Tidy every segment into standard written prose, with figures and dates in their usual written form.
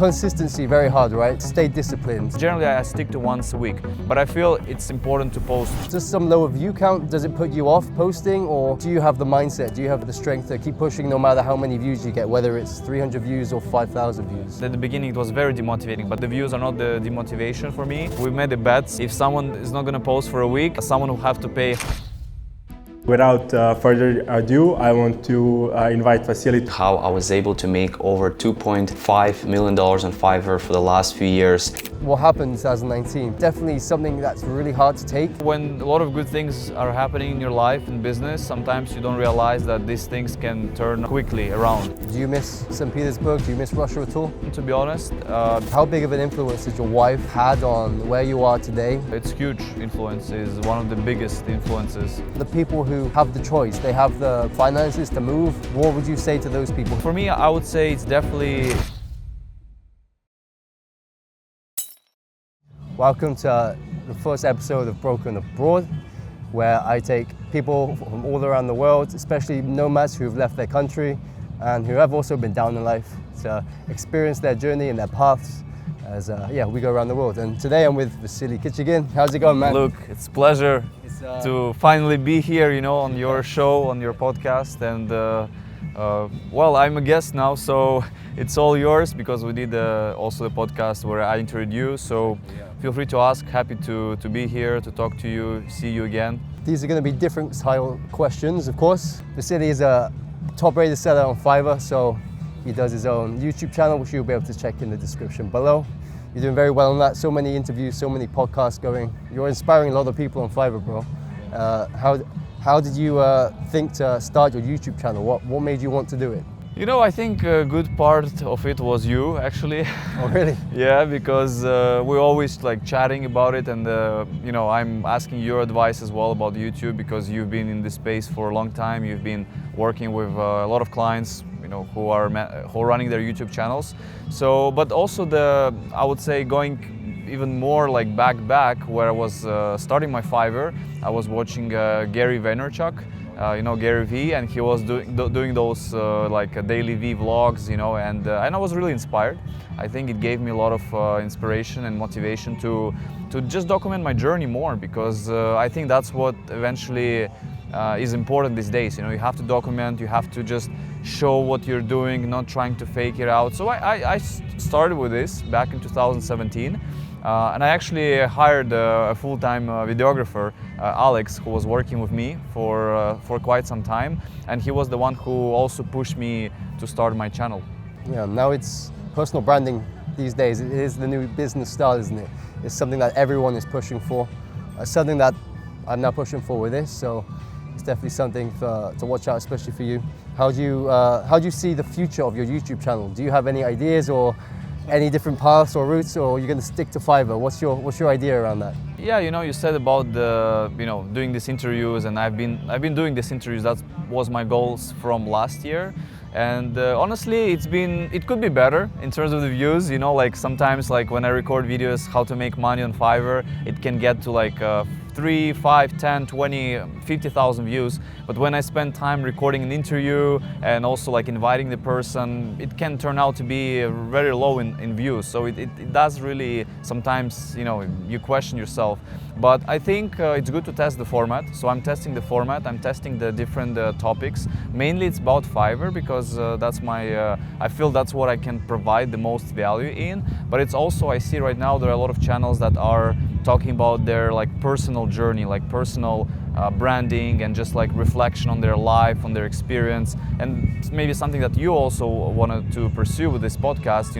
consistency very hard, right? Stay disciplined. Generally, I stick to once a week, but I feel it's important to post. Just some lower view count, does it put you off posting, or do you have the mindset, do you have the strength to keep pushing no matter how many views you get, whether it's 300 views or 5,000 views? At the beginning it was very demotivating, but the views are not the demotivation for me. We made a bet, if someone is not going to post for a week, someone will have to pay. Without further ado, I want to invite Vasily. How I was able to make over $2.5 million on Fiverr for the last few years. What happened in 2019? Definitely something that's really hard to take. When a lot of good things are happening in your life and business, sometimes you don't realize that these things can turn quickly around. Do you miss Saint Petersburg? Do you miss Russia at all? To be honest, how big of an influence has your wife had on where you are today? it's huge influence, is one of the biggest influences. The people who have the choice, they have the finances to move, what would you say to those people? For me, I would say it's definitely. Welcome to the first episode of Broken Abroad, where I take people from all around the world, especially nomads who have left their country and who have also been down in life, to experience their journey and their paths as we go around the world. And today I'm with Vasily Kichigin. How's it going, man? Luke, it's a pleasure to finally be here, on your show, on your podcast, and well, I'm a guest now, so it's all yours, because we did also the podcast where I interviewed you, so feel free to ask. Happy to be here, to talk to you, see you again. These are going to be different style questions, of course. Vasily is a top-rated seller on Fiverr, so he does his own YouTube channel, which you'll be able to check in the description below. You're doing very well on that. So many interviews, so many podcasts going. You're inspiring a lot of people on Fiverr, bro. How did you think to start your YouTube channel? What made you want to do it? I think a good part of it was you, actually. Oh, really? Yeah, because we're always chatting about it, and I'm asking your advice as well about YouTube, because you've been in this space for a long time. You've been working with a lot of clients, who are running their YouTube channels. So, but also I would say going even more back where I was starting my Fiverr, I was watching Gary Vaynerchuk. Gary V, and he was doing those daily V vlogs, and I was really inspired. I think it gave me a lot of inspiration and motivation to just document my journey more, because I think that's what eventually is important these days. You have to document, you have to just show what you're doing, not trying to fake it out. So I started with this back in 2017. And I actually hired a full-time videographer, Alex, who was working with me for quite some time, and he was the one who also pushed me to start my channel. Yeah, now it's personal branding these days. It is the new business style, isn't it? It's something that everyone is pushing for. Something that I'm now pushing for with this, so it's definitely something to watch out, especially for you. How do you see the future of your YouTube channel? Do you have any ideas or any different paths or routes, or you're going to stick to Fiverr? What's your idea around that? Yeah, you said about doing these interviews, and I've been doing these interviews. That was my goals from last year, and honestly, it could be better in terms of the views. Sometimes when I record videos how to make money on Fiverr, it can get to 3, 5, 10, 20, 50,000 views. But when I spend time recording an interview and also inviting the person, it can turn out to be very low in views. So it does really, sometimes, you question yourself. But I think it's good to test the format. So I'm testing the format, I'm testing the different topics. Mainly it's about Fiverr, because that's I feel that's what I can provide the most value in. But it's also, I see right now there are a lot of channels that are talking about their personal journey, personal branding, and just reflection on their life, on their experience, and maybe something that you also wanted to pursue with this podcast,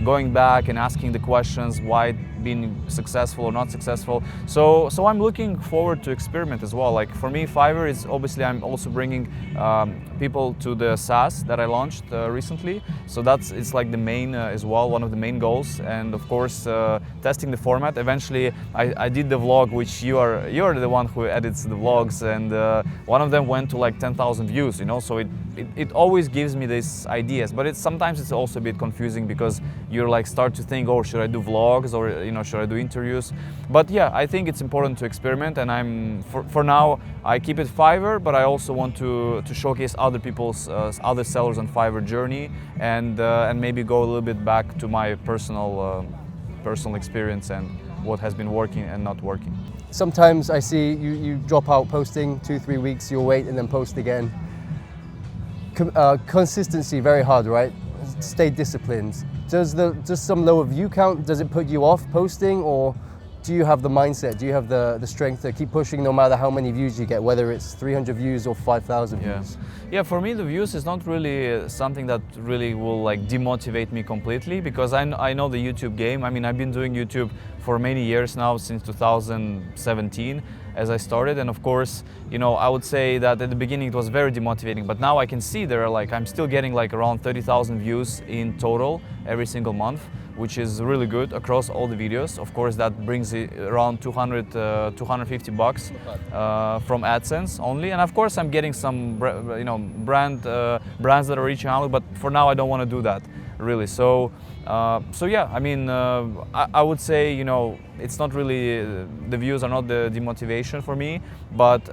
going back and asking the questions why being successful or not successful. So I'm looking forward to experiment as well. For me, Fiverr is obviously, I'm also bringing people to the SaaS that I launched recently. So it's the main as well, one of the main goals, and of course testing the format. Eventually, I did the vlog, which you are the one who edits edits the vlogs, and one of them went to like 10,000 views, you know, so it always gives me these ideas, but sometimes it's also a bit confusing because you're like start to think, oh, should I do vlogs, or you know, should I do interviews? But yeah, I think it's important to experiment, and I'm for now I keep it Fiverr, but I also want to showcase other people's other sellers on Fiverr journey, and maybe go a little bit back to my personal experience and what has been working and not working. Sometimes I see you drop out posting 2-3 weeks, you'll wait and then post again. Consistency, very hard, right? Stay disciplined. Does some lower view count, does it put you off posting, or do you have the mindset, do you have the strength to keep pushing no matter how many views you get, whether it's 300 views or 5,000 views? Yeah, for me the views is not really something that really will like demotivate me completely, because I know the YouTube game. I mean, I've been doing YouTube for many years now, since 2017 as I started, and of course, you know, I would say that at the beginning it was very demotivating, but now I can see there like I'm still getting like around 30,000 views in total every single month, which is really good across all the videos. Of course, that brings it around 250 bucks from AdSense only, and of course I'm getting some brands that are reaching out, but for now I don't want to do that really. So yeah, I mean, I would say, you know, it's not really the views are not the demotivation for me, but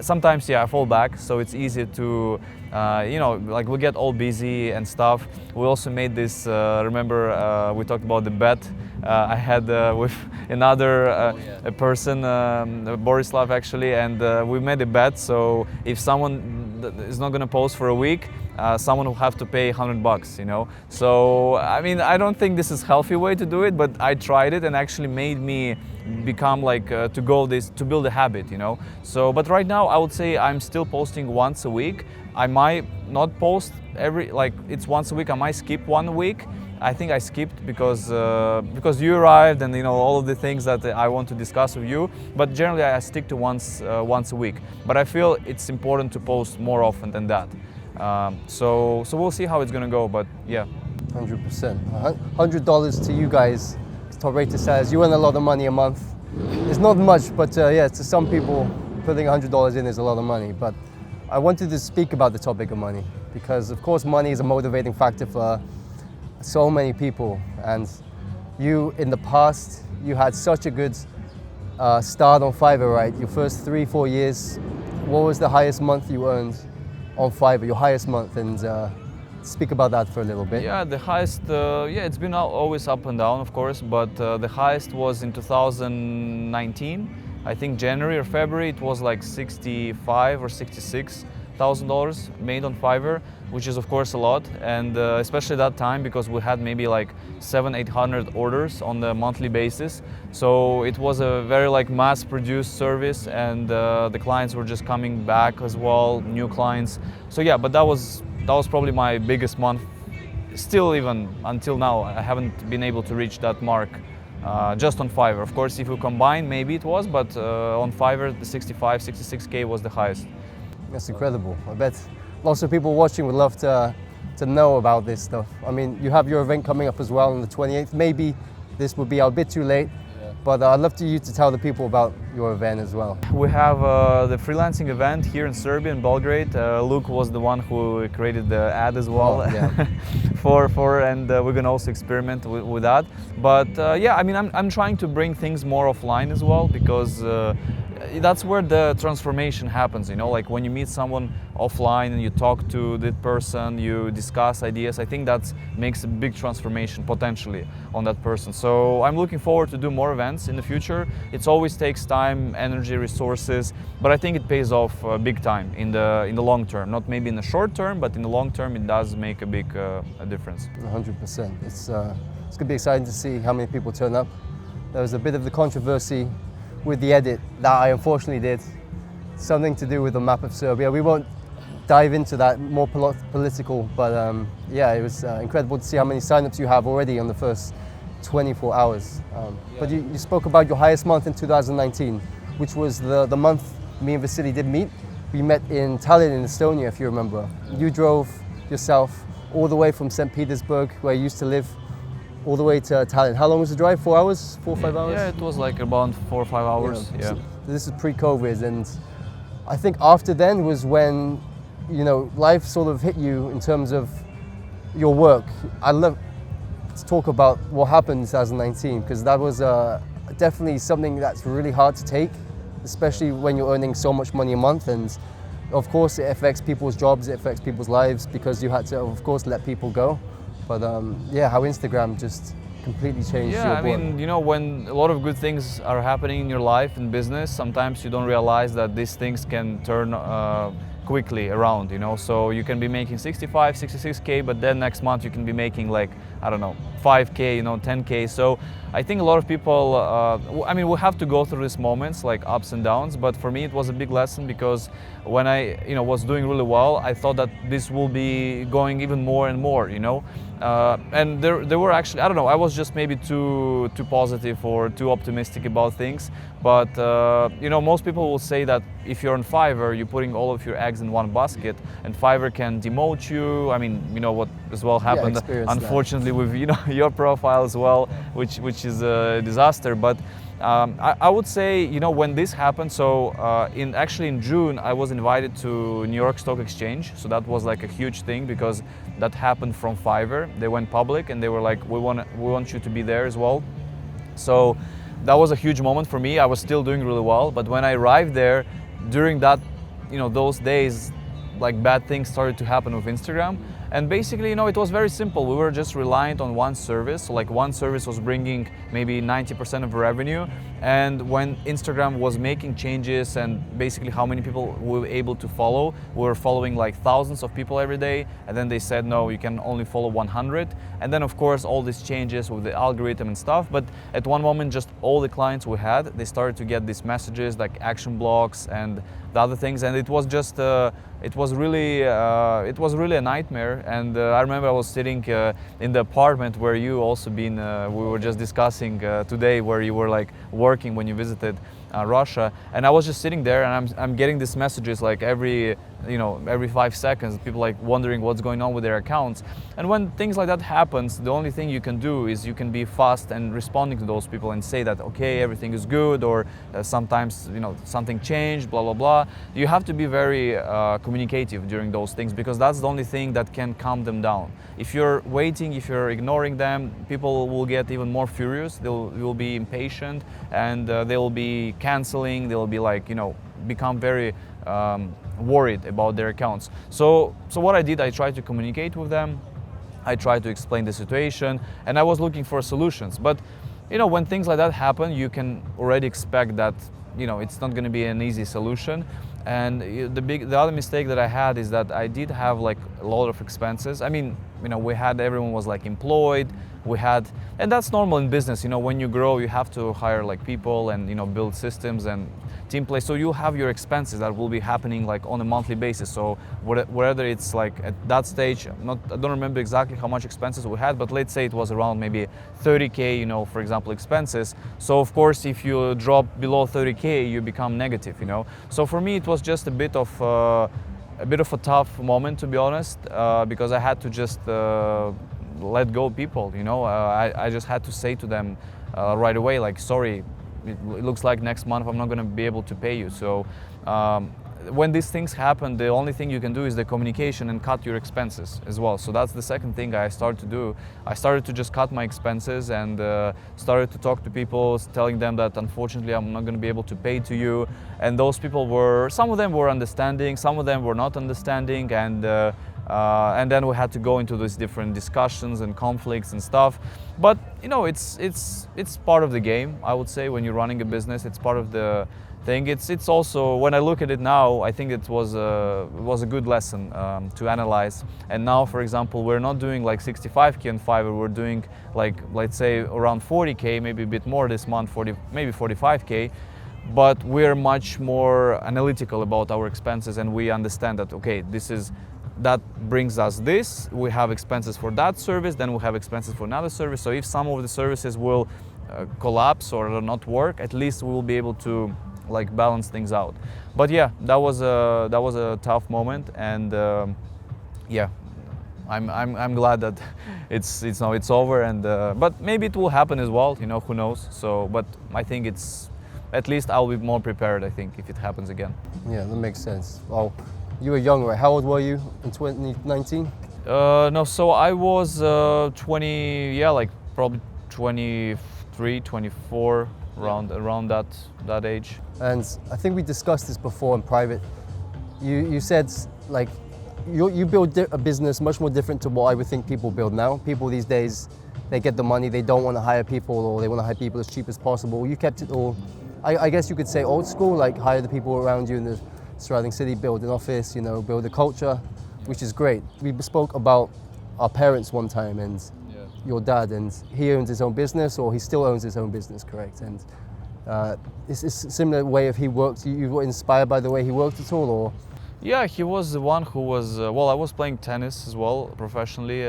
sometimes, yeah, I fall back, so it's easy to, you know, like we get all busy and stuff. We also made this, remember, we talked about the bet I had with another person, Borislav actually, and we made a bet, so if someone is not going to post for a week, someone will have to pay 100 bucks, you know. So, I mean, I don't think this is a healthy way to do it, but I tried it and actually made me become like, to build a habit, you know. So, but right now I would say I'm still posting once a week. I might not post it's once a week, I might skip 1 week. I think I skipped because you arrived and, you know, all of the things that I want to discuss with you, but generally I stick to once a week. But I feel it's important to post more often than that. So we'll see how it's gonna go, but yeah. 100%. $100 to you guys, top rated sellers. You earn a lot of money a month. It's not much, but yeah, to some people, putting $100 in is a lot of money. But I wanted to speak about the topic of money because, of course, money is a motivating factor for so many people. And you, in the past, you had such a good start on Fiverr, right? Your first 3-4 years. What was the highest month you earned on Fiverr, your highest month? And speak about that for a little bit. Yeah, the highest, yeah, it's been always up and down, of course, but the highest was in 2019. I think January or February, it was like $65,000 or $66,000 made on Fiverr, which is of course a lot, and especially that time because we had maybe like 700-800 orders on the monthly basis. So it was a very like mass-produced service, and the clients were just coming back as well, new clients. So yeah, but that was probably my biggest month. Still, even until now, I haven't been able to reach that mark just on Fiverr. Of course, if you combine, maybe it was, but on Fiverr, the 65-66K was the highest. That's incredible. I bet lots of people watching would love to know about this stuff. I mean, you have your event coming up as well on the 28th. Maybe this would be a bit too late, but I'd love you to tell the people about your event as well. We have the freelancing event here in Serbia, in Belgrade. Luke was the one who created the ad as well, and we're gonna also experiment with that. But yeah, I mean, I'm trying to bring things more offline as well, because that's where the transformation happens, you know, like when you meet someone offline and you talk to that person, you discuss ideas. I think that makes a big transformation potentially on that person. So I'm looking forward to do more events in the future. It always takes time, energy, resources, but I think it pays off big time in the long term. Not maybe in the short term, but in the long term it does make a big a difference. 100%. It's going to be exciting to see how many people turn up. There was a bit of the controversy with the edit that I unfortunately did, something to do with the map of Serbia. We won't dive into that, more political, but yeah, it was incredible to see how many signups you have already on the first 24 hours. But you spoke about your highest month in 2019, which was the month me and Vasily did meet. We met in Tallinn in Estonia, if you remember. You drove yourself all the way from Saint Petersburg, where you used to live, all the way to Tallinn. How long was the drive? 4 hours? 4 or 5 hours? Yeah, it was like about 4 or 5 hours. Yeah. This is pre-COVID, and I think after then was when, you know, life sort of hit you in terms of your work. I love to talk about what happened in 2019 because that was definitely something that's really hard to take, especially when you're earning so much money a month. And of course, it affects people's jobs, it affects people's lives because you had to, of course, let people go. But yeah, how Instagram just completely changed your Yeah, I work. mean, you know, when a lot of good things are happening in your life and business, sometimes you don't realize that these things can turn quickly around, you know. So you can be making 65, 66K, but then next month you can be making like, I don't know, 5K, you know, 10K. So I think a lot of people, I mean, we have to go through these moments like ups and downs, but for me it was a big lesson because when I, you know, was doing really well, I thought that this will be going even more and more, you know. And there were actually, I don't know, I was just maybe too positive or too optimistic about things. But you know, most people will say that if you're on Fiverr, you're putting all of your eggs in one basket, and Fiverr can demote you. I mean, you know what as well happened, unfortunately, with, you know, your profile as well, which is a disaster. But I would say, you know, when this happened, so actually in June I was invited to New York Stock Exchange, so that was like a huge thing because that happened from Fiverr. They went public and they were like, we want you to be there as well. So that was a huge moment for me. I was still doing really well, but when I arrived there, during that, you know, those days, like bad things started to happen with Instagram. And basically, you know, it was very simple. We were just reliant on one service. So like one service was bringing maybe 90% of revenue. And when Instagram was making changes and basically how many people we were able to follow, we were following like thousands of people every day. And then they said, no, you can only follow 100. And then of course, all these changes with the algorithm and stuff. But at one moment, just all the clients we had, they started to get these messages like action blocks and the other things. And it was just, it was really a nightmare. And I remember I was sitting in the apartment where you also been, we were just discussing today, where you were like working when you visited Russia. And I was just sitting there and I'm getting these messages like every 5 seconds, people like wondering what's going on with their accounts. And when things like that happens, the only thing you can do is you can be fast and responding to those people and say that, okay, everything is good, or sometimes, you know, something changed, blah, blah, blah. You have to be very communicative during those things because that's the only thing that can calm them down. If you're waiting, if you're ignoring them, people will get even more furious. They will be impatient and they will be canceling. They will be like, you know, become very worried about their accounts. So what I did, I tried to communicate with them. I tried to explain the situation, and I was looking for solutions. But you know, when things like that happen, you can already expect that, you know, it's not going to be an easy solution. And the other mistake that I had is that I did have like a lot of expenses. I mean, you know, everyone was like employed. And that's normal in business. You know, when you grow, you have to hire like people and, you know, build systems and team play. So you have your expenses that will be happening like on a monthly basis. So whether it's like at that stage, I don't remember exactly how much expenses we had, but let's say it was around maybe 30K, you know, for example, expenses. So of course, if you drop below 30K, you become negative, you know. So for me, it was just a bit of a tough moment, to be honest, because I had to just let go people, you know. I just had to say to them right away, like, sorry, it looks like next month I'm not going to be able to pay you. So when these things happen, the only thing you can do is the communication and cut your expenses as well. So that's the second thing I started to do. I started to just cut my expenses and started to talk to people, telling them that unfortunately I'm not going to be able to pay to you. And those people some of them were understanding, some of them were not understanding, and then we had to go into these different discussions and conflicts and stuff. But you know, it's part of the game. I would say when you're running a business, it's part of the thing. It's also, when I look at it now, I think it was a good lesson to analyze. And now, for example, we're not doing like 65K on Fiverr. We're doing like, let's say, around 40K, maybe a bit more this month, maybe 45K. But we're much more analytical about our expenses, and we understand that, okay, that brings us this, we have expenses for that service, then we have expenses for another service. So if some of the services will collapse or not work, at least we will be able to like balance things out. But yeah, that was a tough moment, and yeah, I'm glad that it's over, and but maybe it will happen as well, you know, who knows. So, but I think it's at least I'll be more prepared, I think, if it happens again. Yeah, that makes sense. Well, you were young, right? How old were you in 2019? No, so I was 20, yeah, like probably 23, 24, around that age. And I think we discussed this before in private. You said like you build a business much more different to what I would think people build now. People these days, they get the money, they don't want to hire people, or they want to hire people as cheap as possible. You kept it all, I guess you could say old school, like hire the people around you in the surrounding city, build an office, you know, build a culture, which is great. We spoke about our parents one time and your dad, and he owns his own business, or he still owns his own business, correct? And it's a similar way of he worked. You were inspired by the way he worked at all, or? Yeah, he was the one who was, well, I was playing tennis as well professionally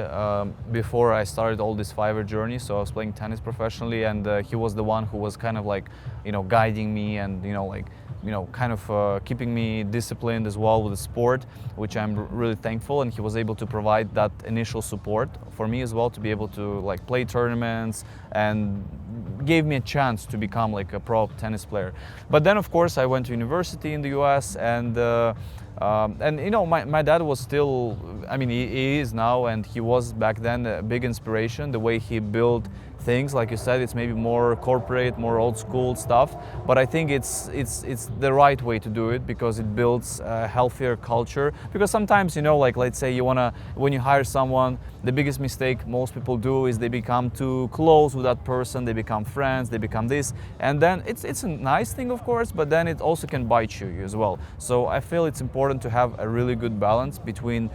before I started all this Fiverr journey. So I was playing tennis professionally, and he was the one who was kind of like, you know, guiding me and, you know, like, you know, kind of keeping me disciplined as well with the sport, which I'm really thankful. And he was able to provide that initial support for me as well, to be able to like play tournaments, and gave me a chance to become like a pro tennis player. But then of course I went to university in the US, and you know, my dad was still, I mean, he is now, and he was back then a big inspiration. The way he built things, like you said, it's maybe more corporate, more old school stuff, but I think it's the right way to do it, because it builds a healthier culture. Because sometimes, you know, like let's say when you hire someone, the biggest mistake most people do is they become too close with that person, they become friends, they become this, and then it's a nice thing of course, but then it also can bite you as well. So I feel it's important to have a really good balance between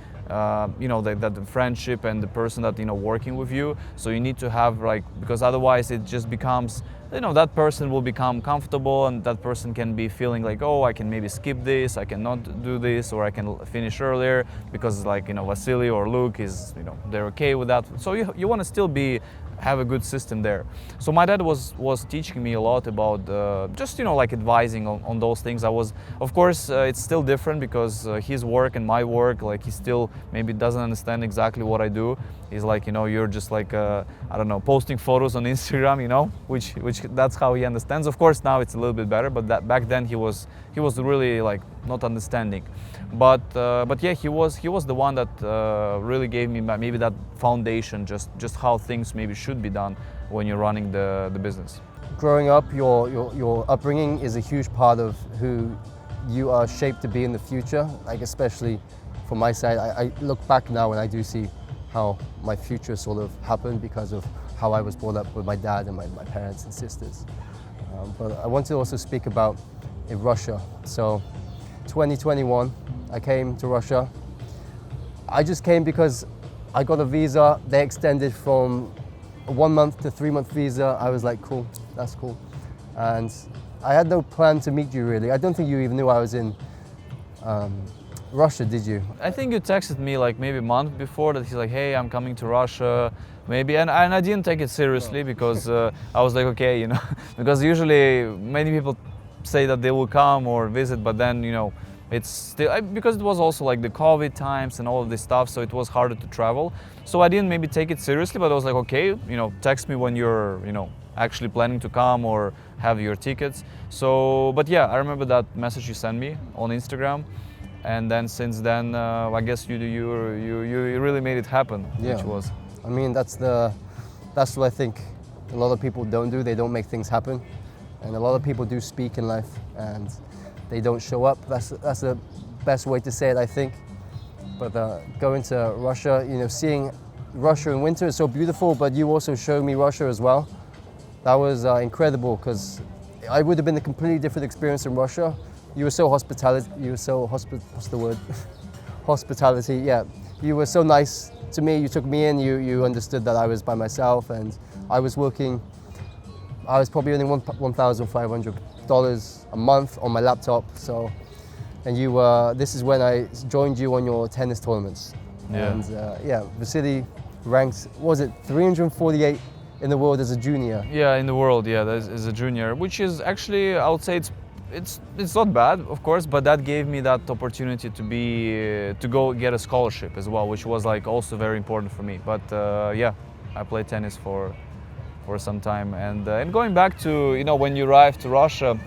you know, the friendship and the person that, you know, working with you. So you need to have like, because otherwise it just becomes, you know, that person will become comfortable, and that person can be feeling like, oh, I can maybe skip this, I cannot do this, or I can finish earlier because, like, you know, Vasily or Luke is, you know, they're okay with that. So you want to still have a good system there. So my dad was teaching me a lot about just, you know, like advising on those things. I was, of course, it's still different because his work and my work, like he still maybe doesn't understand exactly what I do. He's like, you know, you're just like, I don't know, posting photos on Instagram, you know, which that's how he understands. Of course, now it's a little bit better, but back then he was really like not understanding. But yeah, he was the one that really gave me maybe that foundation, just how things maybe should be done when you're running the business. Growing up, your upbringing is a huge part of who you are shaped to be in the future. Like especially from my side, I look back now and I do see how my future sort of happened because of how I was brought up with my dad and my parents and sisters. But I want to also speak about in Russia. So 2021, I came to Russia. I just came because I got a visa. They extended from a 1 month to 3 month visa. I was like, cool, that's cool. And I had no plan to meet you really. I don't think you even knew I was in Russia, did you? I think you texted me like maybe a month before that he's like, hey, I'm coming to Russia, maybe, and I didn't take it seriously because I was like, okay, you know, because usually many people say that they will come or visit, but then, you know, it's still, because it was also like the COVID times and all of this stuff, so it was harder to travel. So I didn't maybe take it seriously, but I was like, okay, you know, text me when you're, you know, actually planning to come or have your tickets. So, but yeah, I remember that message you sent me on Instagram. And then since then, I guess you really made it happen, Yeah. which was. I mean, that's what I think a lot of people don't do. They don't make things happen, and a lot of people do speak in life and they don't show up. That's the best way to say it, I think. But going to Russia, you know, seeing Russia in winter is so beautiful. But you also showed me Russia as well. That was incredible because I would have been a completely different experience in Russia. You were so hospitality. What's the word? Hospitality. Yeah. You were so nice to me. You took me in. You understood that I was by myself and I was working. I was probably earning $1,500 a month on my laptop. So, and you. This is when I joined you on your tennis tournaments. Yeah. And yeah, Vasily ranked. Was it 348 in the world as a junior? Yeah, in the world, yeah, as a junior, which is actually, I would say it's not bad, of course, but that gave me that opportunity to go get a scholarship as well, which was like also very important for me. But yeah, I played tennis for some time, and going back to, you know, when you arrived to Russia,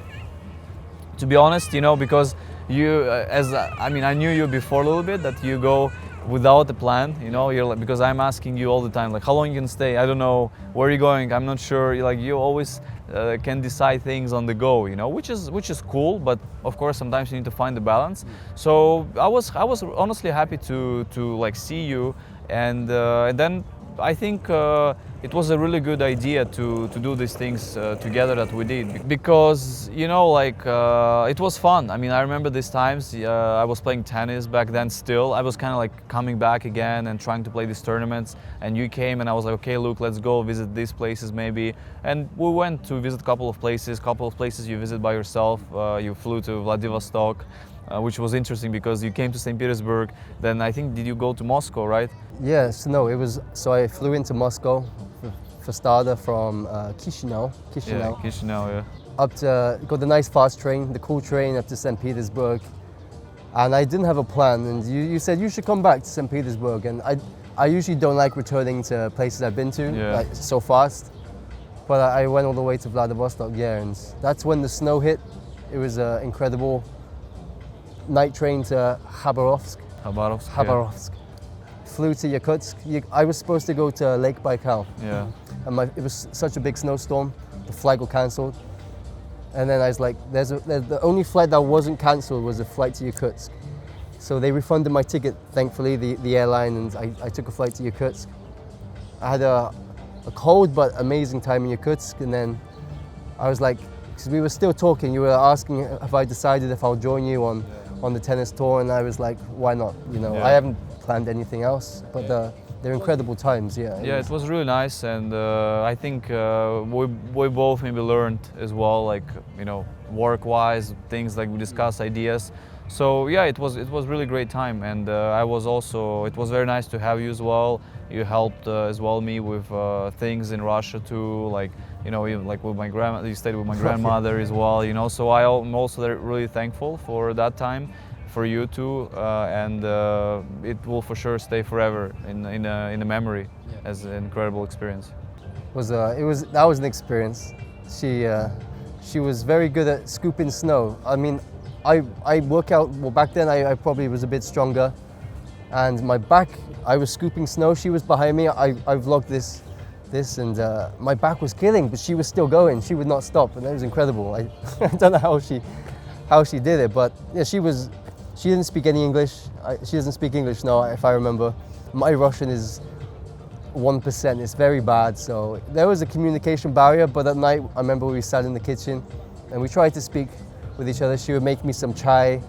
to be honest, you know, because you, I mean, I knew you before a little bit, that you go without a plan, you know, you're like, because I'm asking you all the time, like, how long you can stay? I don't know, where are you going? I'm not sure. You're like, you always can decide things on the go, you know, which is cool, but of course sometimes you need to find the balance. So I was honestly happy to like see you, and then I think it was a really good idea to do these things together that we did, because, you know, like it was fun. I mean, I remember these times. I was playing tennis back then still. I was kind of like coming back again and trying to play these tournaments, and you came and I was like, okay, Luke, let's go visit these places maybe. And we went to visit a couple of places you visit by yourself. You flew to Vladivostok, which was interesting because you came to Saint Petersburg. Then I think, did you go to Moscow, right? Yes, no, it was, so I flew into Moscow for starter from Chisinau, Yeah, Chisinau, yeah. up to, got the nice fast train, the cool train up to St. Petersburg. And I didn't have a plan, and you said you should come back to St. Petersburg, and I usually don't like returning to places I've been to like so fast. But I went all the way to Vladivostok, yeah, and that's when the snow hit. It was an incredible night train to Khabarovsk. Khabarovsk. Flew to Yakutsk. I was supposed to go to Lake Baikal. Yeah. And it was such a big snowstorm, the flight got cancelled. And then I was like, the only flight that wasn't cancelled was a flight to Yakutsk. So they refunded my ticket, thankfully, the airline, and I took a flight to Yakutsk. I had a cold but amazing time in Yakutsk, and then I was like, because we were still talking, you were asking if I decided if I'll join you on the tennis tour, and I was like, why not? You know, I haven't planned anything else, but they're incredible times, yeah. It was really nice, and I think we both maybe learned as well, like, you know, work-wise, things like we discussed ideas. So yeah, it was really great time, and it was very nice to have you as well. You helped as well me with things in Russia too, like, you know, even like with my grandma. You stayed with my grandmother as well, you know. So I'm also really thankful for that time, for you too, and it will for sure stay forever in a memory as an incredible experience. That was an experience. She was very good at scooping snow. I mean, I work out, well, back then I probably was a bit stronger, and my back, I was scooping snow, she was behind me. I vlogged this and my back was killing, but she was still going. She would not stop, and it was incredible. I don't know how she did it, but yeah, she didn't speak any English. She doesn't speak English now, if I remember. My Russian is 1%, it's very bad, so there was a communication barrier, but at night I remember we sat in the kitchen and we tried to speak with each other. She would make me some chai,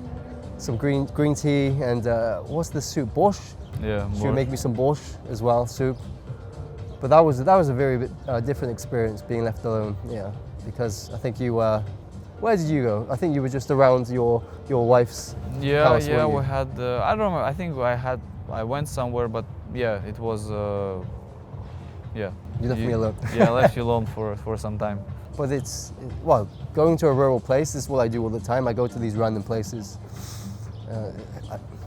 some green tea, and what's the soup? Borscht? Yeah, She would make me some borscht as well, soup. But that was a very different experience, being left alone, yeah. Because I think you, where did you go? I think you were just around your wife's house, Yeah, weren't you? we had, I don't remember, I think I went somewhere, but yeah, it was, yeah. You left me alone. Yeah, I left you alone for some time. But well, going to a rural place is what I do all the time. I go to these random places.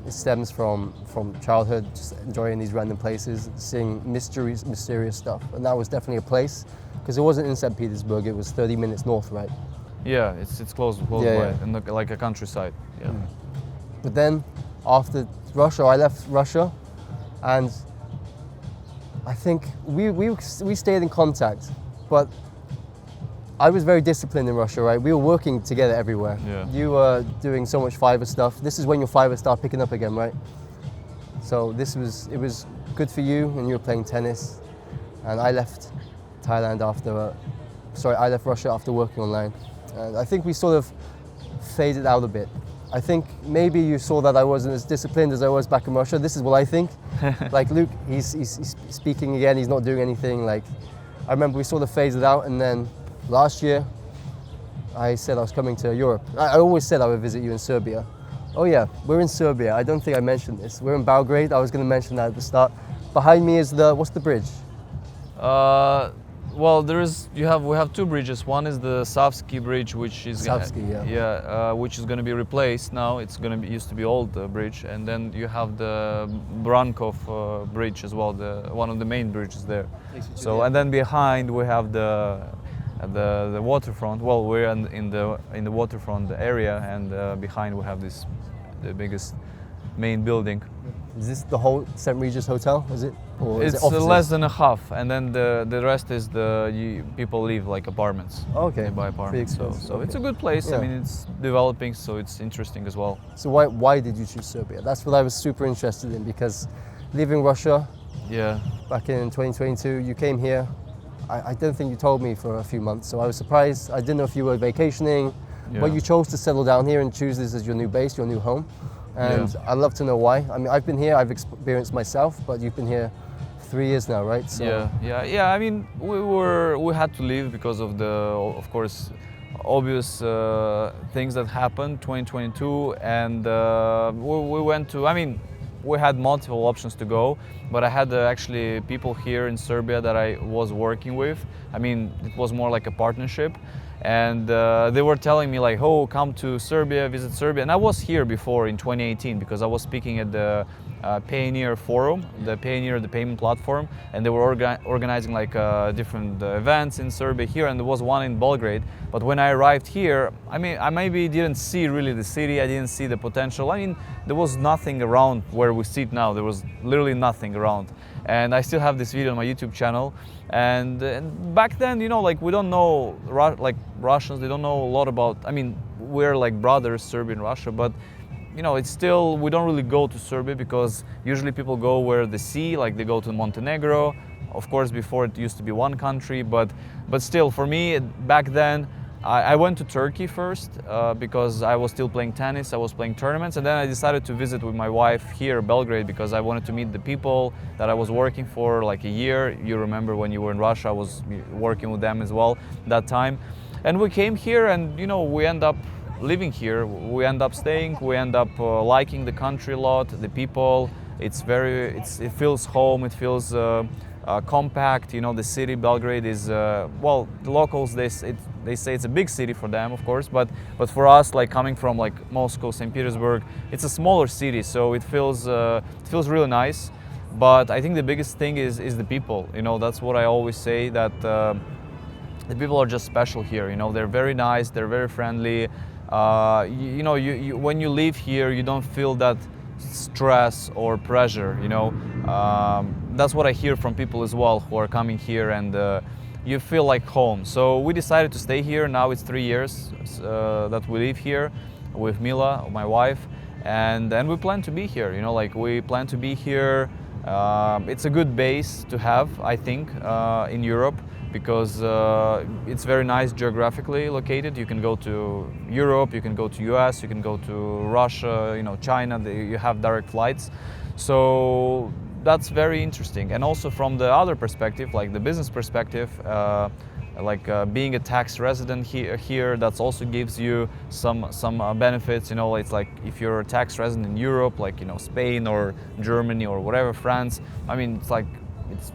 It stems from childhood, just enjoying these random places, seeing mysterious stuff. And that was definitely a place, because it wasn't in St. Petersburg, it was 30 minutes north, right? Yeah, it's close by, in like a countryside. Yeah. But then, after Russia, I left Russia, and I think we stayed in contact, but I was very disciplined in Russia, right? We were working together everywhere. Yeah. You were doing so much Fiverr stuff. This is when your Fiverr started picking up again, right? So it was good for you, and you were playing tennis. And I left Thailand I left Russia after working online. And I think we sort of faded out a bit. I think maybe you saw that I wasn't as disciplined as I was back in Russia. This is what I think. Like Luke, he's speaking again, he's not doing anything. Like, I remember we sort of phased out, and then last year, I said I was coming to Europe. I always said I would visit you in Serbia. Oh yeah, we're in Serbia. I don't think I mentioned this. We're in Belgrade. I was going to mention that at the start. Behind me is what's the bridge? Well, we have two bridges. One is the Savsky bridge, which is which is going to be replaced now. It's going to used to be old bridge, and then you have the Brankov bridge as well, one of the main bridges there. So, and then behind we have the waterfront. Well, we're in the waterfront area, and behind we have the biggest main building. Is this the whole St. Regis Hotel? Is it? Or is It's it offices? less than a half, and then the rest is people live like apartments. Okay. They buy apartments. Pretty So expensive, it's a okay. good place. Yeah. I mean, it's developing, so it's interesting as well. So why did you choose Serbia? That's what I was super interested in, because leaving Russia Yeah. back in 2022, you came here. I don't think you told me for a few months, so I was surprised. I didn't know if you were vacationing, but Yeah. you chose to settle down here and choose this as your new base, your new home. And I'd love to know why. I mean, I've been here, I've experienced myself, but you've been here 3 years now, right? So Yeah. I mean, we had to leave because of of course, obvious things that happened 2022, and we went to. I mean, we had multiple options to go, but I had actually people here in Serbia that I was working with. I mean, it was more like a partnership, and they were telling me like, "Oh, come to Serbia, visit Serbia." And I was here before in 2018 because I was speaking at the Payoneer Forum, the Payoneer, the payment platform, and they were organizing like different events in Serbia here, and there was one in Belgrade. But when I arrived here, I mean, I maybe didn't see really the city. I didn't see the potential. I mean, there was nothing around where we sit now. There was literally nothing around. And I still have this video on my YouTube channel. And back then, you know, like we don't know, like Russians, they don't know a lot about. I mean, we're like brothers, Serbia and Russia, but you know, it's still, we don't really go to Serbia because usually people go where the sea, like they go to Montenegro. Of course, before it used to be one country, but still, for me, back then, I went to Turkey first because I was still playing tennis, I was playing tournaments, and then I decided to visit with my wife here, Belgrade, because I wanted to meet the people that I was working for like a year. You remember when you were in Russia, I was working with them as well that time. And we came here, and you know, we end up living here, we end up staying, we end up liking the country a lot, the people. It feels home, it feels compact. You know, the city Belgrade is well, the locals they say it's a big city for them, of course, but for us, like coming from like Moscow, Saint Petersburg, it's a smaller city, so it feels really nice. But I think the biggest thing is the people. You know, that's what I always say, that the people are just special here. You know, they're very nice, they're very friendly. You know, when you live here, you don't feel that stress or pressure. You know, that's what I hear from people as well who are coming here, and you feel like home. So we decided to stay here. Now it's 3 years that we live here with Mila, my wife, and we plan to be here. You know, like we plan to be here. It's a good base to have, I think, in Europe, because it's very nice geographically located. You can go to Europe, you can go to US, you can go to Russia, you know, China, you have direct flights. So that's very interesting. And also from the other perspective, like the business perspective, being a tax resident here, that also gives you some benefits. You know, it's like if you're a tax resident in Europe, like, you know, Spain or Germany or whatever, France, I mean, it's like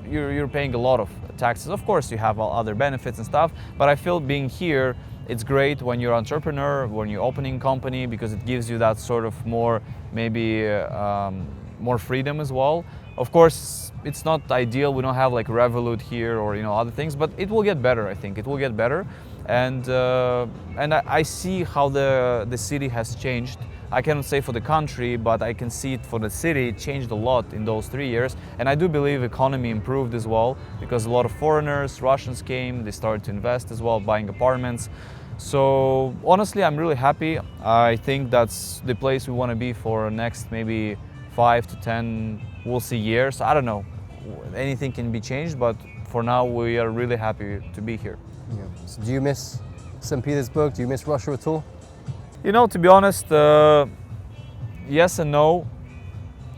you're paying a lot of taxes. Of course, you have other benefits and stuff, but I feel being here, it's great when you're an entrepreneur, when you're opening a company, because it gives you that sort of more, maybe more freedom as well. Of course, it's not ideal. We don't have like Revolut here or, you know, other things, but it will get better. I think it will get better, and I see how the city has changed. I cannot say for the country, but I can see it for the city. It changed a lot in those 3 years, and I do believe economy improved as well, because a lot of foreigners, Russians came. They started to invest as well, buying apartments. So honestly, I'm really happy. I think that's the place we want to be for next maybe 5 to 10, we'll see, years. I don't know. Anything can be changed, but for now we are really happy to be here. Yeah. So do you miss St. Petersburg? Do you miss Russia at all? You know, to be honest, yes and no.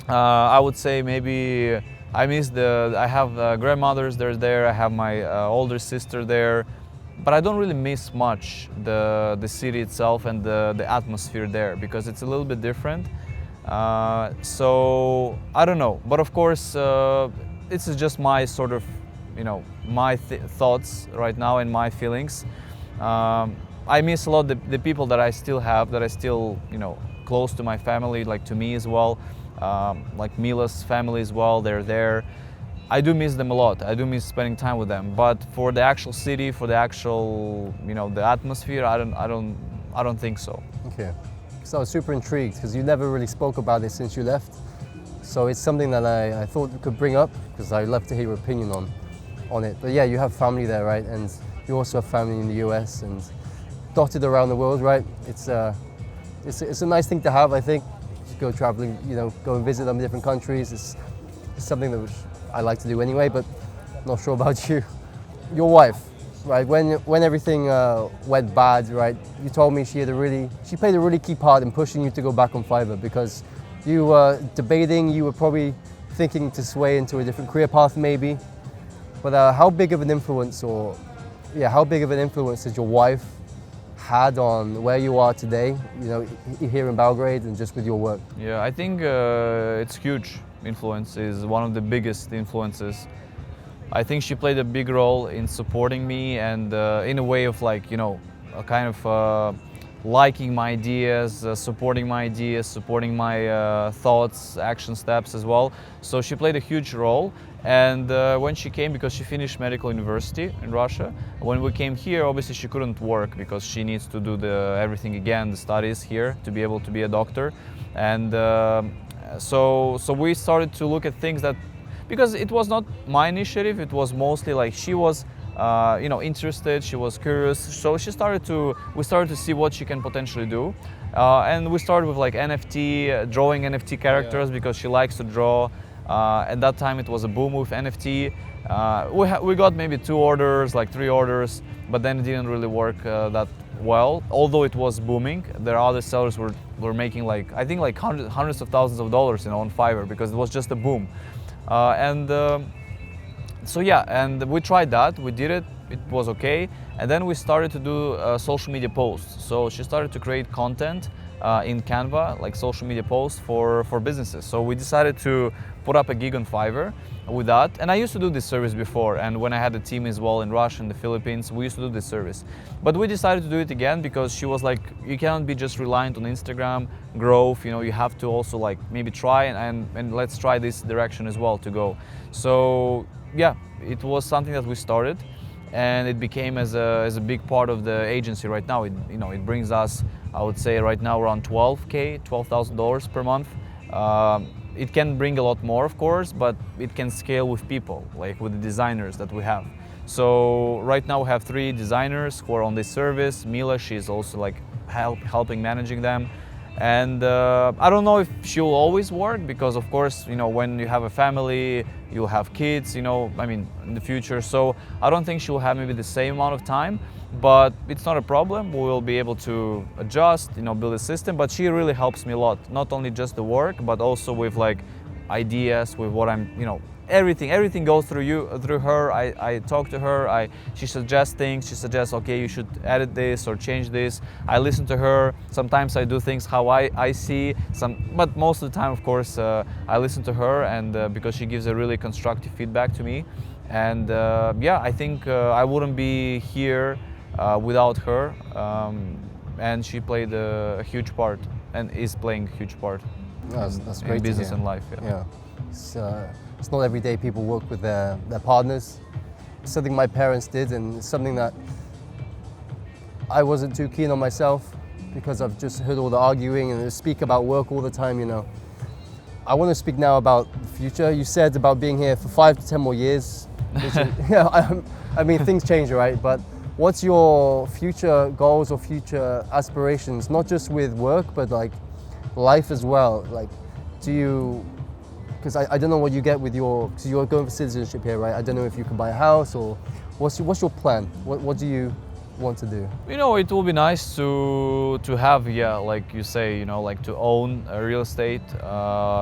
I would say maybe I miss I have grandmothers, they're there, I have my older sister there, but I don't really miss much the city itself and the atmosphere there, because it's a little bit different. So I don't know, but of course this is just my sort of, you know, my thoughts right now and my feelings. I miss a lot the people that I still have, that I still, you know, close to my family, like to me as well, like Mila's family as well, they're there. I do miss them a lot. I do miss spending time with them. But for the actual city, for the actual, the atmosphere, I don't think so. Okay. So I was super intrigued because you never really spoke about it since you left. So it's something that I thought we could bring up because I'd love to hear your opinion on it. But yeah, you have family there, right? And you also have family in the US and dotted around the world, right? It's a nice thing to have, I think. Just go traveling, go and visit them in different countries. It's something that I like to do anyway, but not sure about you. Your wife, right? When everything went bad, right? You told me she played a really key part in pushing you to go back on Fiverr because you were debating, you were probably thinking to sway into a different career path maybe. But how big of an influence has your wife had on where you are today, here in Belgrade and just with your work? Yeah, I think it's huge influence, is one of the biggest influences. I think she played a big role in supporting me and in a way of a kind of liking my ideas, supporting my thoughts, action steps as well. So she played a huge role. And when she came, because she finished medical university in Russia, when we came here, obviously she couldn't work because she needs to do everything again, the studies here, to be able to be a doctor. And so we started to look at things that, because it was not my initiative, it was mostly like she was interested, she was curious, so we started to see what she can potentially do. And we started with like NFT, drawing NFT characters, because she likes to draw. At that time it was a boom with NFT. We got maybe 2 orders, like 3 orders, but then it didn't really work that well. Although it was booming, there are other sellers were making I think hundreds of thousands of dollars on Fiverr, because it was just a boom. So yeah, and we tried that, we did it, it was okay. And then we started to do social media posts. So she started to create content in Canva, like social media posts for businesses. So we decided to put up a gig on Fiverr with that. And I used to do this service before, and when I had a team as well in Russia and the Philippines, we used to do this service. But we decided to do it again because she was like, you cannot be just reliant on Instagram growth, you have to also maybe try and let's try this direction as well to go. So yeah, it was something that we started, and it became as a big part of the agency right now. It brings us, I would say right now, around $12,000 per month. It can bring a lot more, of course, but it can scale with people, like with the designers that we have. So right now we have 3 designers who are on this service. Mila, she's also helping managing them. And I don't know if she'll always work, because of course, when you have a family, you'll have kids, in the future. So I don't think she'll have maybe the same amount of time, but it's not a problem. We will be able to adjust, build a system. But she really helps me a lot, not only just the work, but also with ideas, with what I'm, everything goes through her. I talk to her, she suggests things, she suggests, okay, you should edit this or change this. I listen to her. Sometimes I do things how I see, but most of the time, of course, I listen to her, and because she gives a really constructive feedback to me. And yeah, I think I wouldn't be here without her, and she played a huge part and is playing a huge part That's great in business to hear. and life. Yeah. It's not every day people work with their partners. It's something my parents did, and it's something that I wasn't too keen on myself, because I've just heard all the arguing and they speak about work all the time, I want to speak now about the future. You said about being here for 5 to 10 more years. Which is, things change, right? But what's your future goals or future aspirations, not just with work, but life as well? Because I don't know what you get with because you're going for citizenship here, right? I don't know if you can buy a house, or what's your plan? What do you want to do? It will be nice to have, like you say, to own a real estate,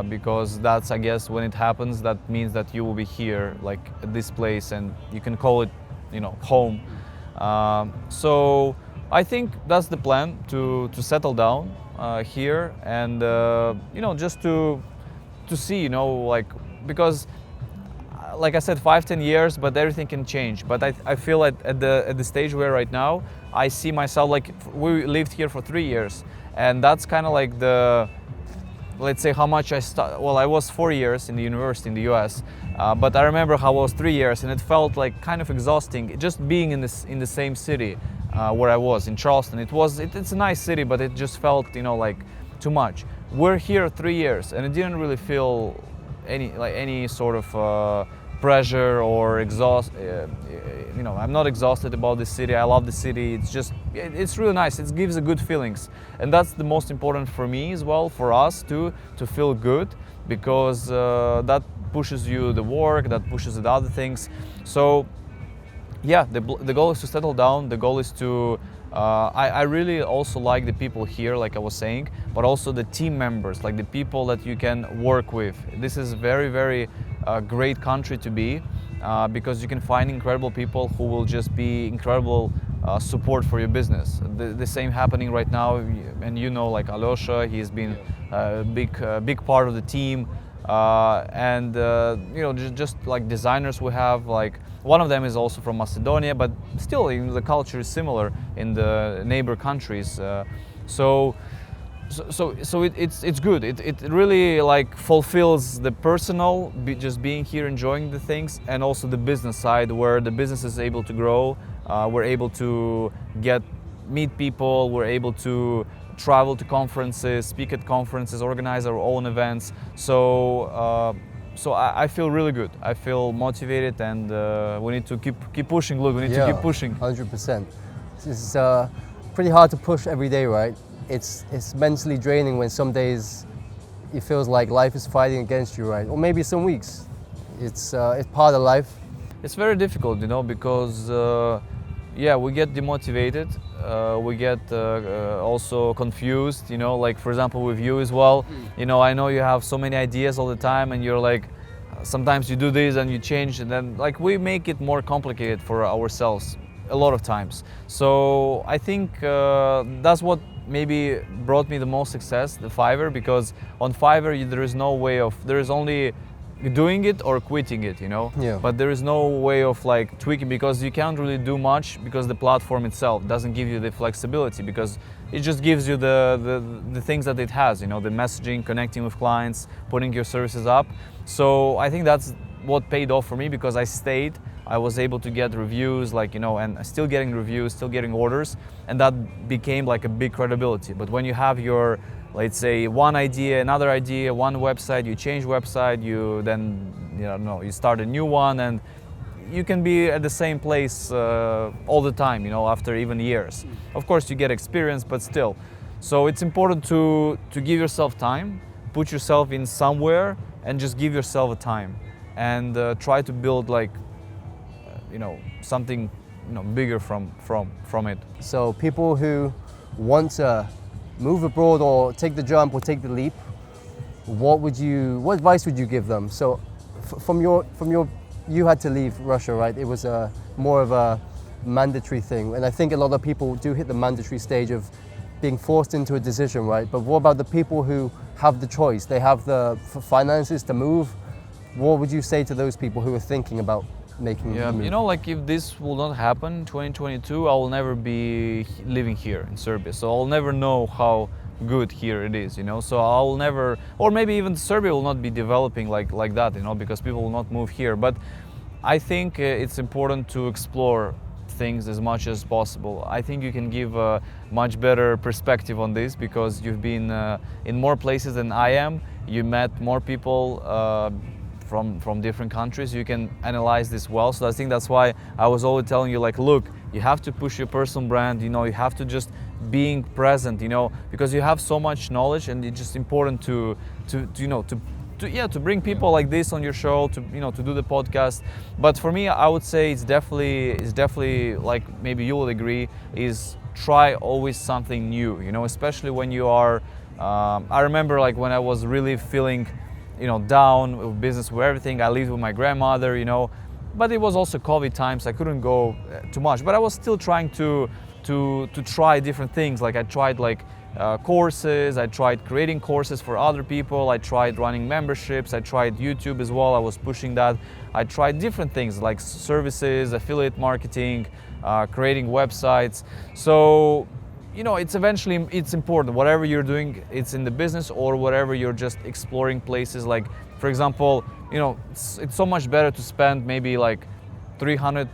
because that's, I guess, when it happens, that means that you will be here, at this place, and you can call it, home. So I think that's the plan, to settle down here, and just to see, because like I said, 5-10 years, but everything can change. But I feel at the stage where right now, I see myself, we lived here for 3 years, and that's kind of let's say how much well, I was 4 years in the university in the US, but I remember how I was 3 years, and it felt like kind of exhausting just being in the same city where I was in Charleston. It's a nice city, but it just felt, you know, like too much. We're here 3 years, and it didn't really feel any sort of pressure or exhaust. You know, I'm not exhausted about the city. I love the city. It's really nice. It gives a good feelings, and that's the most important for me as well, for us too, to feel good, because that pushes you the work, that pushes the other things. So yeah, the goal is to settle down. The goal is to I really also like the people here, like I was saying, but also the team members, like the people that you can work with. This is very, very great country to be, because you can find incredible people who will just be incredible support for your business. The same happening right now, and you know, like Alyosha, he's been a big part of the team, and you know, just like designers we have, like one of them is also from Macedonia, but still the culture is similar in the neighbor countries. So it's good. It really like fulfills the personal, just being here, enjoying the things, and also the business side, where the business is able to grow. We're able to meet people. We're able to travel to conferences, speak at conferences, organize our own events. So I feel really good. I feel motivated, and we need to keep pushing. Look, we need to keep pushing. 100%. It's pretty hard to push every day, right? It's mentally draining when some days it feels like life is fighting against you, right? Or maybe some weeks. It's part of life. It's very difficult, you know, because yeah, we get demotivated. We get also confused, you know, like for example with you as well. You know, I know you have so many ideas all the time, and you're like, sometimes you do this and you change, and then like we make it more complicated for ourselves a lot of times. So I think that's what maybe brought me the most success, the Fiverr, because on Fiverr there is only doing it or quitting it, you know. Yeah. But there is no way of like tweaking, because you can't really do much, because the platform itself doesn't give you the flexibility, because it just gives you the things that it has, you know, the messaging, connecting with clients, putting your services up. So I think that's what paid off for me, because I stayed. I was able to get reviews, like, you know, and still getting reviews, still getting orders, and that became like a big credibility. But when you have your, let's say, one idea, another idea, one website, you change website, you start a new one, and you can be at the same place all the time, you know, after even years. Of course, you get experience, but still. So it's important to give yourself time, put yourself in somewhere, and just give yourself a time, and try to build like, you know, something, you know, bigger from it. So people who want to move abroad or take the jump or take the leap, what advice would you give them? So you had to leave Russia, right? It was more of a mandatory thing, and I think a lot of people do hit the mandatory stage of being forced into a decision, right? But what about the people who have the choice? They have the finances to move. What would you say to those people who are thinking about making the move? You know, like if this will not happen 2022, I will never be living here in Serbia, so I'll never know how good here it is, you know. So I'll never, or maybe even Serbia will not be developing like that, you know, because people will not move here. But I think it's important to explore things as much as possible. I think you can give a much better perspective on this, because you've been in more places than I am. You met more people from different countries. You can analyze this well. So I think that's why I was always telling you, like, look, you have to push your personal brand, you know, you have to just being present, you know, because you have so much knowledge, and it's just important to bring people like this on your show, to, you know, to do the podcast. But for me, I would say it's definitely like, maybe you will agree, is try always something new, you know, especially when you are I remember like when I was really feeling, you know, down with business, with everything. I lived with my grandmother, you know, but it was also COVID times. I couldn't go too much, but I was still trying to try different things. Like I tried like courses, I tried creating courses for other people, I tried running memberships, I tried YouTube as well, I was pushing that. I tried different things like services, affiliate marketing, creating websites. So you know, it's eventually, it's important. Whatever you're doing, it's in the business or whatever you're just exploring places. Like, for example, you know, it's so much better to spend maybe like $300,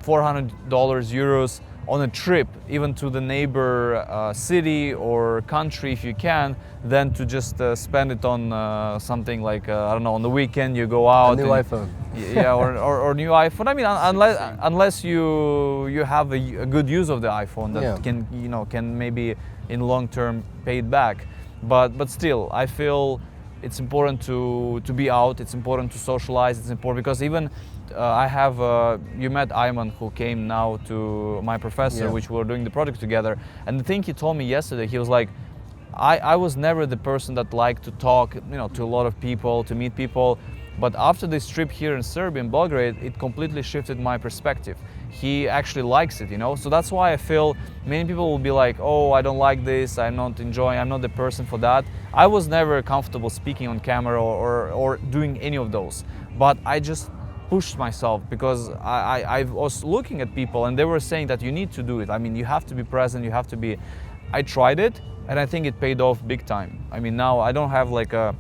$400, euros on a trip, even to the neighbor city or country if you can, than to just spend it on something like, I don't know, on the weekend you go out. A new iPhone. Yeah, or new iPhone. I mean, unless you have a good use of the iPhone that can, you know, can maybe in long term pay it back. But still, I feel it's important to be out. It's important to socialize. It's important because even I have you met Ayman, who came now to my professor, which we were doing the project together. And the thing he told me yesterday, he was like, I was never the person that liked to talk, you know, to a lot of people, to meet people. But after this trip here in Serbia, in Belgrade, it completely shifted my perspective. He actually likes it, you know. So that's why I feel many people will be like, oh, I don't like this, I'm not enjoying, I'm not the person for that. I was never comfortable speaking on camera or doing any of those. But I just pushed myself because I was looking at people and they were saying that you need to do it. I mean, you have to be present, you have to be... I tried it and I think it paid off big time. I mean, now I don't have like a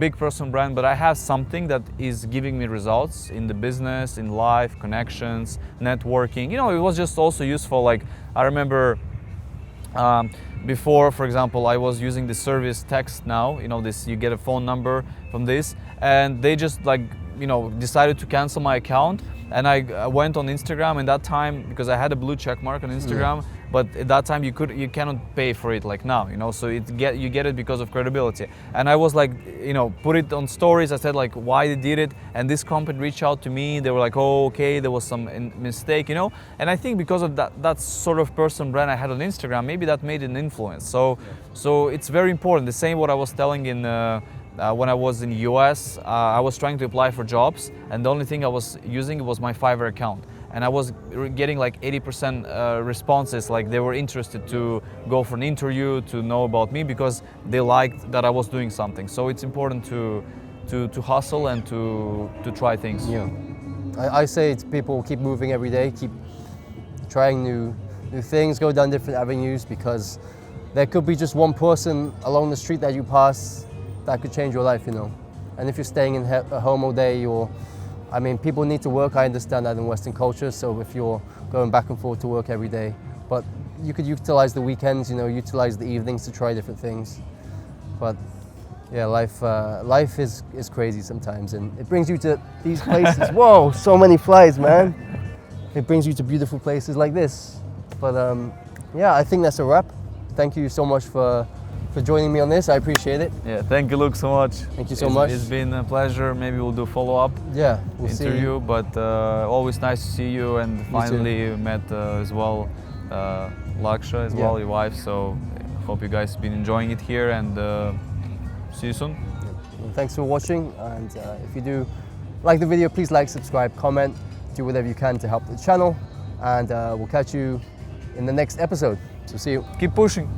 big personal brand, but I have something that is giving me results in the business, in life, connections, networking. You know, it was just also useful. Like, I remember before, for example, I was using the service text now, you know, this, you get a phone number from this, and they just like, you know, decided to cancel my account. And I went on Instagram, and that time, because I had a blue check mark on Instagram, but at that time you cannot pay for it like now, you know, so you get it because of credibility. And I was like, you know, put it on stories. I said like why they did it, and this company reached out to me. They were like, oh, okay, there was some mistake, you know. And I think because of that sort of person brand I had on Instagram, maybe that made an influence. So it's very important. The same what I was telling in when I was in the US, I was trying to apply for jobs, and the only thing I was using was my Fiverr account. And I was getting like 80% responses, like they were interested to go for an interview, to know about me, because they liked that I was doing something. So it's important to hustle and to try things. Yeah, I say it's people keep moving every day, keep trying new things, go down different avenues, because there could be just one person along the street that you pass that could change your life, you know. And if you're staying at home all day, I mean, people need to work. I understand that in Western culture. So if you're going back and forth to work every day, but you could utilize the weekends, you know, utilize the evenings to try different things. But yeah, life is crazy sometimes, and it brings you to these places. Whoa, so many flies, man. It brings you to beautiful places like this. But yeah, I think that's a wrap. Thank you so much for joining me on this. I appreciate it. Yeah, thank you, Luke, so much. Thank you so much. It's been a pleasure. Maybe we'll do follow-up we'll interview, but always nice to see you, and finally met as well Laksha as well, your wife. So hope you guys have been enjoying it here, and see you soon. Well, thanks for watching, and if you do like the video, please like, subscribe, comment, do whatever you can to help the channel, and we'll catch you in the next episode. So see you. Keep pushing.